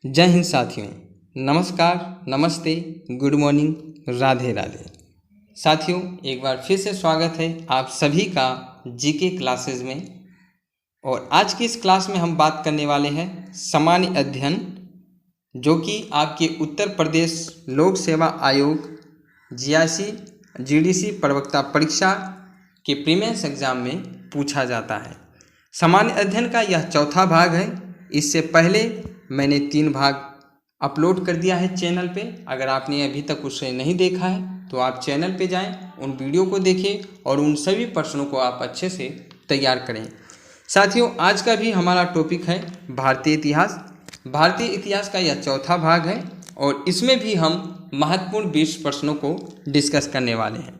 जय हिंद साथियों, नमस्कार, नमस्ते, गुड मॉर्निंग, राधे राधे। साथियों, एक बार फिर से स्वागत है आप सभी का जीके क्लासेस में। और आज की इस क्लास में हम बात करने वाले हैं सामान्य अध्ययन, जो कि आपके उत्तर प्रदेश लोक सेवा आयोग जीआईसी जीडीसी प्रवक्ता परीक्षा के प्रीलिम्स एग्जाम में पूछा जाता है। सामान्य अध्ययन का यह चौथा भाग है। इससे पहले मैंने 3 भाग अपलोड कर दिया है चैनल पे। अगर आपने अभी तक उसे नहीं देखा है तो आप चैनल पे जाएं, उन वीडियो को देखें और उन सभी प्रश्नों को आप अच्छे से तैयार करें। साथियों, आज का भी हमारा टॉपिक है भारतीय इतिहास। भारतीय इतिहास का यह चौथा भाग है और इसमें भी हम महत्वपूर्ण 20 प्रश्नों को डिस्कस करने वाले हैं।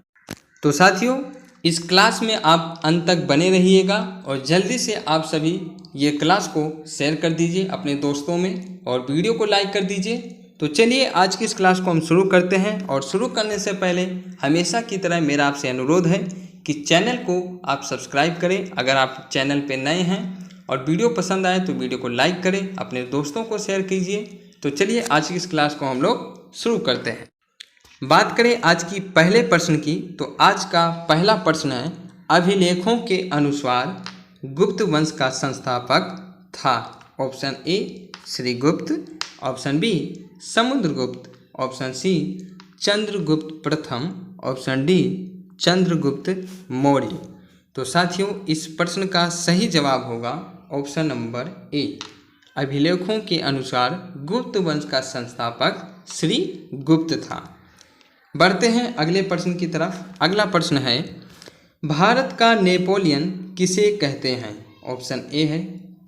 तो साथियों, इस क्लास में आप अंत तक बने रहिएगा और जल्दी से आप सभी ये क्लास को शेयर कर दीजिए अपने दोस्तों में और वीडियो को लाइक कर दीजिए। तो चलिए आज की इस क्लास को हम शुरू करते हैं। और शुरू करने से पहले हमेशा की तरह मेरा आपसे अनुरोध है कि चैनल को आप सब्सक्राइब करें अगर आप चैनल पे नए हैं, और वीडियो पसंद आए तो वीडियो को लाइक करें, अपने दोस्तों को शेयर कीजिए। तो चलिए आज की इस क्लास को हम लोग शुरू करते हैं। बात करें आज की पहले प्रश्न की, तो आज का पहला प्रश्न है, अभिलेखों के अनुसार गुप्त वंश का संस्थापक था। Option A Shrigupta, option B Samudragupta, option C Chandragupta प्रथम, ऑप्शन डी चंद्रगुप्त मौर्य। तो साथियों, इस प्रश्न का सही जवाब होगा ऑप्शन नंबर ए। अभिलेखों के अनुसार गुप्त वंश का संस्थापक श्रीगुप्त था। बढ़ते हैं अगले प्रश्न की तरफ। अगला प्रश्न है, भारत का नेपोलियन किसे कहते हैं। ऑप्शन ए है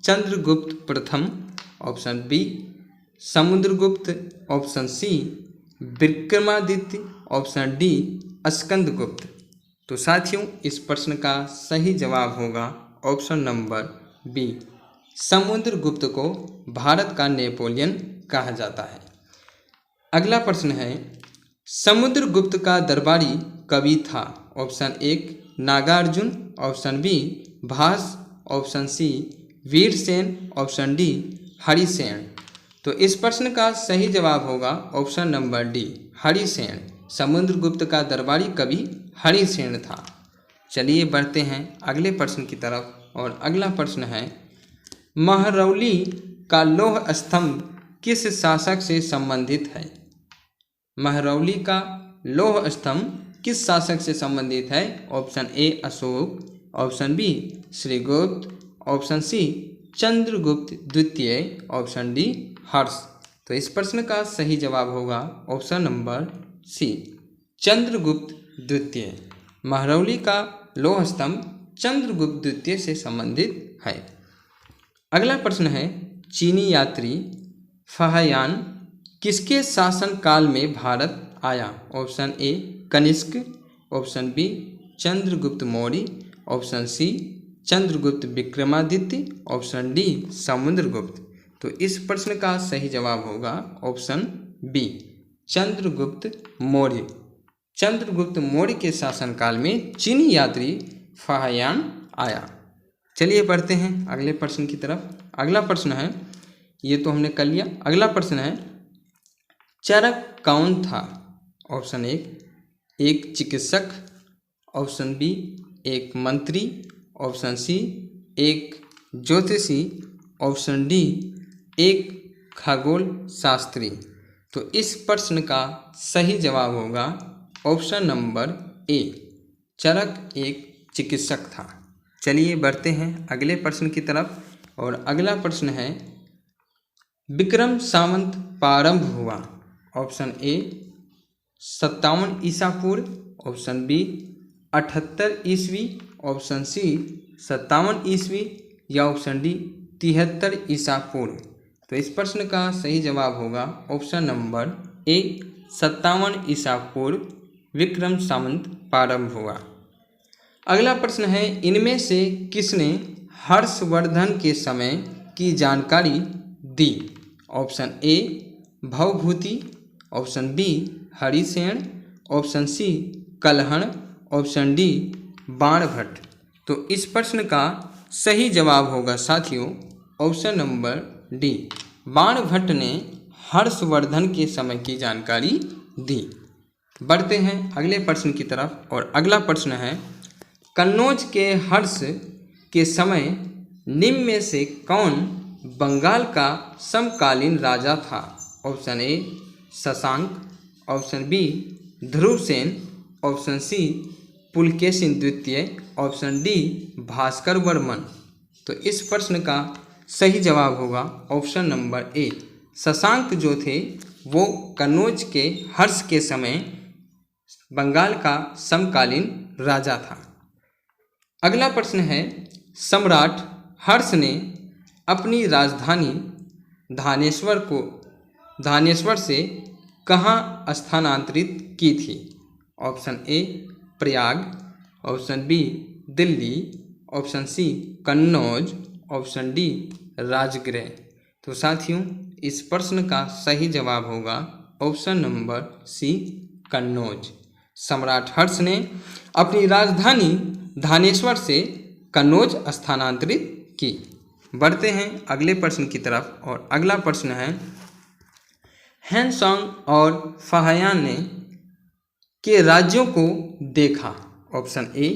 चंद्रगुप्त प्रथम, option B Samudragupta, option C Vikramaditya, option D Skandagupta. तो साथियों, इस प्रश्न का सही जवाब होगा ऑप्शन नंबर बी। समुद्रगुप्त को भारत का नेपोलियन कहा जाता है। अगला प्रश्न है, समुद्रगुप्त का दरबारी कवि था। ऑप्शन एक Nagarjuna, option b Bhasa, option c Virasena, option d Harisena. तो इस प्रश्न का सही जवाब होगा option number d Harisena. Samudragupta का दरबारी कवि हरिसेन था। चलिए बढ़ते हैं अगले प्रश्न की तरफ। और अगला प्रश्न है, महरौली का लौह स्तंभ किस शासक से संबंधित है। महरौली का लौह स्तंभ किस शासक से संबंधित है। Option A Ashok, option B Shrigupta, option C Chandragupta द्वितीय, ऑप्शन डी हर्ष। तो इस प्रश्न का सही जवाब होगा ऑप्शन नंबर सी चंद्रगुप्त द्वितीय। महरौली का लौह स्तंभ चंद्रगुप्त द्वितीय से संबंधित है। अगला प्रश्न है, चीनी यात्री फाहियान किसके शासन काल में भारत आया। Option A Kanishka, option B Chandragupta Maurya, option C Chandragupta Vikramaditya, option D Samudragupta. तो इस प्रश्न का सही जवाब होगा ऑप्शन बी चंद्रगुप्त मौर्य। चंद्रगुप्त मौर्य के शासनकाल में चीनी यात्री फाहियान आया। चलिए बढ़ते हैं अगले प्रश्न की तरफ। अगला प्रश्न है, ये तो हमने कर लिया। अगला प्रश्न है, चरक कौन था। ऑप्शन एक चिकित्सक, ऑप्शन बी एक मंत्री, ऑप्शन सी एक ज्योतिषी, ऑप्शन डी एक खगोल शास्त्री। तो इस प्रश्न का सही जवाब होगा ऑप्शन नंबर ए चरक एक चिकित्सक था। चलिए बढ़ते हैं अगले प्रश्न की तरफ। और अगला प्रश्न है, विक्रम संवत प्रारंभ हुआ। ऑप्शन ए 57 ईसा पूर्व, ऑप्शन बी 78 ईस्वी, ऑप्शन सी 57 ईस्वी, या ऑप्शन डी 73 ईसा पूर्व। तो इस प्रश्न का सही जवाब होगा ऑप्शन नंबर ए 57 ईसा पूर्व विक्रम संवत प्रारंभ हुआ। अगला प्रश्न है, इनमें से किसने हर्षवर्धन के समय की जानकारी दी। Option a Bhavabhuti, option b Harisena, option c Kalhana, option d Banabhatta. तो इस प्रश्न का सही जवाब होगा साथियों ऑप्शन नंबर डी बाणभट्ट ने हर्षवर्धन के समय की जानकारी दी। बढ़ते हैं अगले प्रश्न की तरफ और अगला प्रश्न है, कन्नौज के हर्ष के समय निम्न में से कौन बंगाल का समकालीन राजा था? Option A Shashank, option B Dhruvasena, option C Pulakeshin द्वितीय, ऑप्शन डी भास्कर वर्मन। तो इस प्रश्न का सही जवाब होगा ऑप्शन नंबर ए, शशांक जो थे वो कन्नौज के हर्ष के समय बंगाल का समकालीन राजा था। अगला प्रश्न है, सम्राट हर्ष ने अपनी राजधानी धानेश्वर से कहाँ स्थानांतरित की थी? Option A Prayag, option B Delhi, option C Kannauj, option D Rajagriha. तो साथियों इस प्रश्न का सही जवाब होगा ऑप्शन नंबर सी कन्नौज। सम्राट हर्ष ने अपनी राजधानी धानेश्वर से कन्नौज स्थानांतरित की। बढ़ते हैं अगले प्रश्न की तरफ और अगला प्रश्न है, ह्वेनसांग और फाहियान ने के राज्यों को देखा। ऑप्शन ए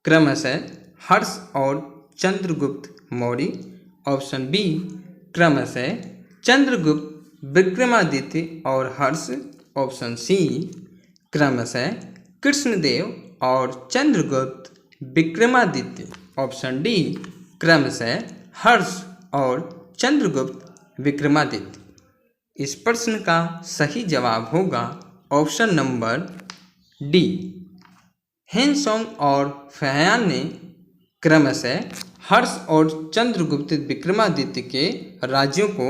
क्रमशः हर्ष और चंद्रगुप्त मौर्य, ऑप्शन बी क्रमशः चंद्रगुप्त विक्रमादित्य और हर्ष, ऑप्शन सी क्रमशः कृष्णदेव और चंद्रगुप्त विक्रमादित्य, ऑप्शन डी क्रमशः हर्ष और चंद्रगुप्त विक्रमादित्य। इस प्रश्न का सही जवाब होगा ऑप्शन नंबर डी, ह्वेनसांग और फाहियान ने क्रमशः हर्ष और चंद्रगुप्त विक्रमादित्य के राज्यों को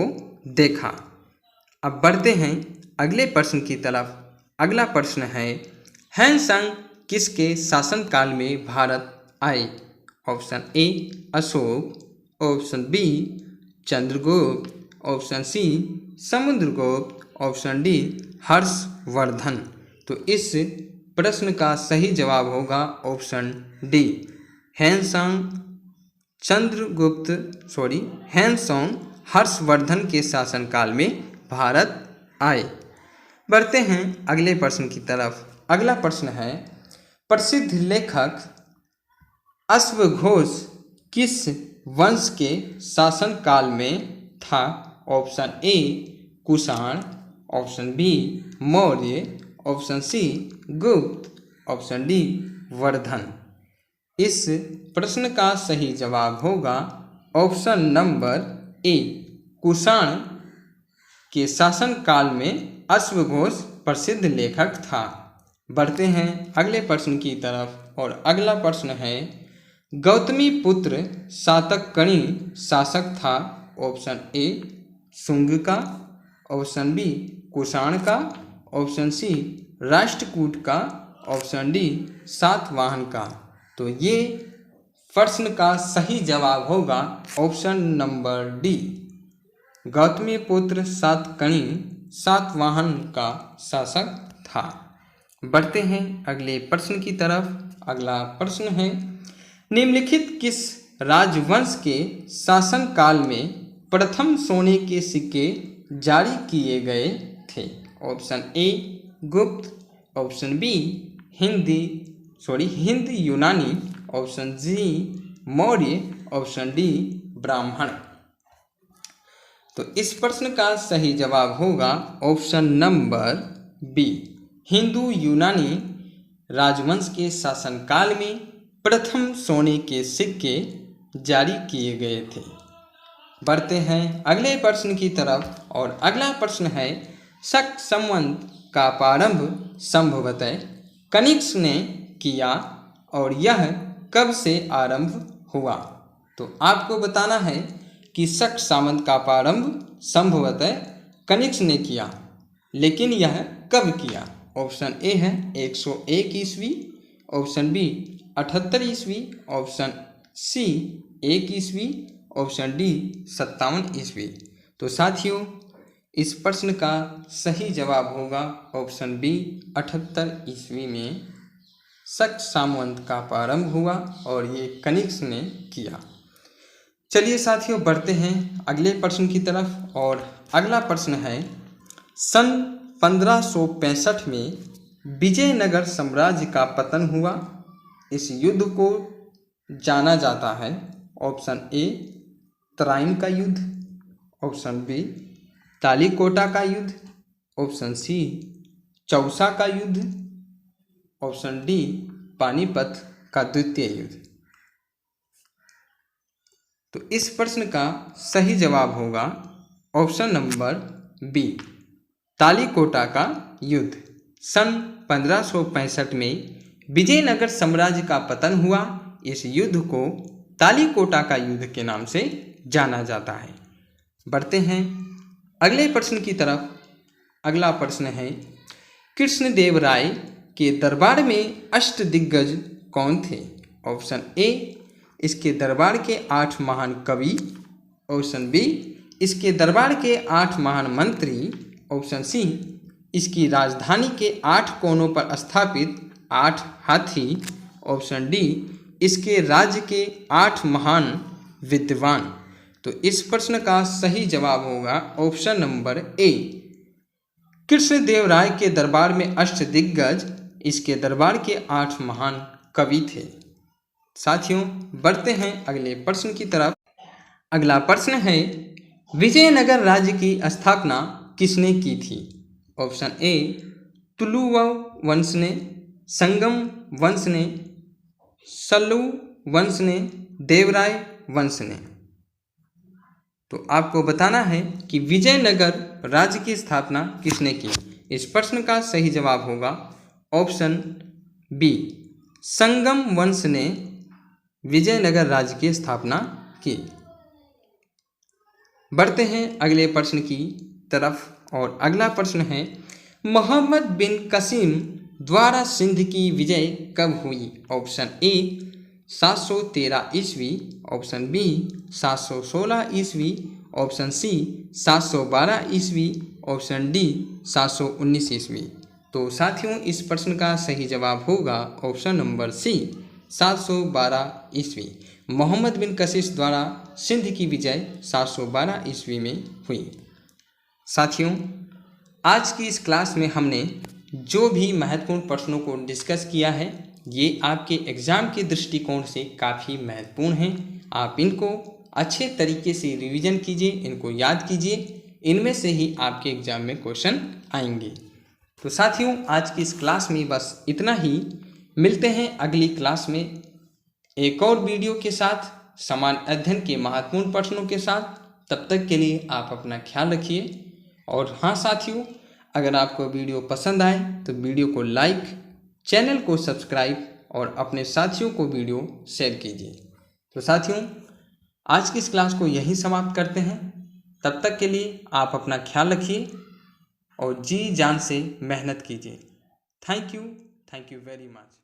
देखा। अब बढ़ते हैं अगले प्रश्न की तरफ। अगला प्रश्न है, ह्वेनसांग किसके शासनकाल में भारत आए? Option A Ashok, option B Chandragupta, option C Samudragupta, option D Harshavardhana. तो इस प्रश्न का सही जवाब होगा ऑप्शन डी, ह्वेनसांग हर्षवर्धन के शासनकाल में भारत आए। बढ़ते हैं अगले प्रश्न की तरफ। अगला प्रश्न है, प्रसिद्ध लेखक अश्वघोष किस वंश के शासनकाल में था? Option A Kushan, option B Maurya, option C Gupta, option D Vardhan. इस प्रश्न का सही जवाब होगा ऑप्शन नंबर ए, कुषाण के शासनकाल में अश्वघोष प्रसिद्ध लेखक था। बढ़ते हैं अगले प्रश्न की तरफ और अगला प्रश्न है, गौतमी पुत्र सातकर्णी शासक था? ऑप्शन ए शुंग का, ऑप्शन बी कुषाण का, ऑप्शन सी राष्ट्रकूट का, ऑप्शन डी सातवाहन का। तो ये प्रश्न का सही जवाब होगा ऑप्शन नंबर डी, गौतमी पुत्र सातकर्णी सातवाहन का शासक था। बढ़ते हैं अगले प्रश्न की तरफ। अगला प्रश्न है, निम्नलिखित किस राजवंश के शासनकाल में प्रथम सोने के सिक्के जारी किए गए थे? ऑप्शन ए गुप्त, ऑप्शन बी हिंद यूनानी, ऑप्शन जी मौर्य, ऑप्शन डी ब्राह्मण। तो इस प्रश्न का सही जवाब होगा ऑप्शन नंबर बी, हिंदू यूनानी राजवंश के शासनकाल में प्रथम सोने के सिक्के जारी किए गए थे। बढ़ते हैं अगले प्रश्न की तरफ और अगला प्रश्न है, शक संवत का प्रारंभ संभवतः कनिष्क ने किया और यह कब से आरंभ हुआ? तो आपको बताना है कि शक सामंत का प्रारंभ संभवतः कनिष्क ने किया, लेकिन यह कब किया? ऑप्शन ए है 101 ईस्वी, ऑप्शन बी 78 ईस्वी, ऑप्शन सी 1 ईस्वी, ऑप्शन डी 57 ईस्वी। तो साथियों इस प्रश्न का सही जवाब होगा ऑप्शन बी 78 ईस्वी में शक सामंत का प्रारंभ हुआ और ये कनिष्क ने किया। चलिए साथियों, बढ़ते हैं अगले प्रश्न की तरफ। और अगला प्रश्न है, सन 1565 में विजयनगर साम्राज्य का पतन हुआ। इस युद्ध को जाना जाता है ऑप्शन ए तराइन का युद्ध, ऑप्शन बी तालीकोटा का युद्ध, ऑप्शन सी चौसा का युद्ध, ऑप्शन डी पानीपत का द्वितीय युद्ध। तो इस प्रश्न का सही जवाब होगा ऑप्शन नंबर बी तालीकोटा का युद्ध। सन 1565 में विजयनगर साम्राज्य का पतन हुआ। इस युद्ध को तालीकोटा का युद्ध के नाम से जाना जाता है। बढ़ते हैं अगले प्रश्न की तरफ। अगला प्रश्न है, कृष्णदेवराय के दरबार में अष्टदिग्गज कौन थे? ऑप्शन ए इसके दरबार के 8 महान कवि, ऑप्शन बी इसके दरबार के 8 महान मंत्री, ऑप्शन सी इसकी राजधानी के 8 कोनों पर स्थापित 8 हाथी, ऑप्शन डी इसके राज्य के 8 महान विद्वान। तो इस प्रश्न का सही जवाब होगा ऑप्शन नंबर ए कृष्णदेवराय के दरबार में अष्टदिग्गज इसके दरबार के 8 महान कवि थे। साथियों, बढ़ते हैं अगले प्रश्न की तरफ। अगला प्रश्न है, विजयनगर राज्य की स्थापना किसने की थी? ऑप्शन ए तुलुवा वंश ने, संगम वंश ने, सल्लू वंश ने, देवराय वंश ने। तो आपको बताना है कि विजयनगर राज्य की स्थापना किसने की। इस प्रश्न का सही जवाब होगा ऑप्शन बी संगम वंश ने विजयनगर राज्य की स्थापना की। बढ़ते हैं अगले प्रश्न की तरफ। और अगला प्रश्न है, मोहम्मद बिन कसीम द्वारा सिंध की विजय कब हुई? ऑप्शन ए 713 ईस्वी, ऑप्शन बी 716 ईस्वी, ऑप्शन सी 712 ईस्वी, ऑप्शन डी 719 ईस्वी। तो साथियों, इस प्रश्न का सही जवाब होगा ऑप्शन नंबर सी 712 ईस्वी। मोहम्मद बिन कशिश द्वारा सिंध की विजय 712 ईस्वी में हुई। साथियों, आज की इस क्लास में हमने जो भी महत्वपूर्ण प्रश्नों को डिस्कस किया है, ये आपके एग्ज़ाम के दृष्टिकोण से काफ़ी महत्वपूर्ण हैं। आप इनको अच्छे तरीके से रिवीजन कीजिए, इनको याद कीजिए, इनमें से ही आपके एग्ज़ाम में क्वेश्चन आएंगे। तो साथियों, आज की इस क्लास में बस इतना ही। मिलते हैं अगली क्लास में एक और वीडियो के साथ, समान अध्ययन के महत्वपूर्ण प्रश्नों के साथ। तब तक के लिए आप अपना ख्याल रखिए। और हाँ साथियों, अगर आपको वीडियो पसंद आए तो वीडियो को लाइक, चैनल को सब्सक्राइब और अपने साथियों को वीडियो शेयर कीजिए। तो साथियों, आज की इस क्लास को यहीं समाप्त करते हैं। तब तक के लिए आप अपना ख्याल रखिए और जी जान से मेहनत कीजिए। Thank you very much.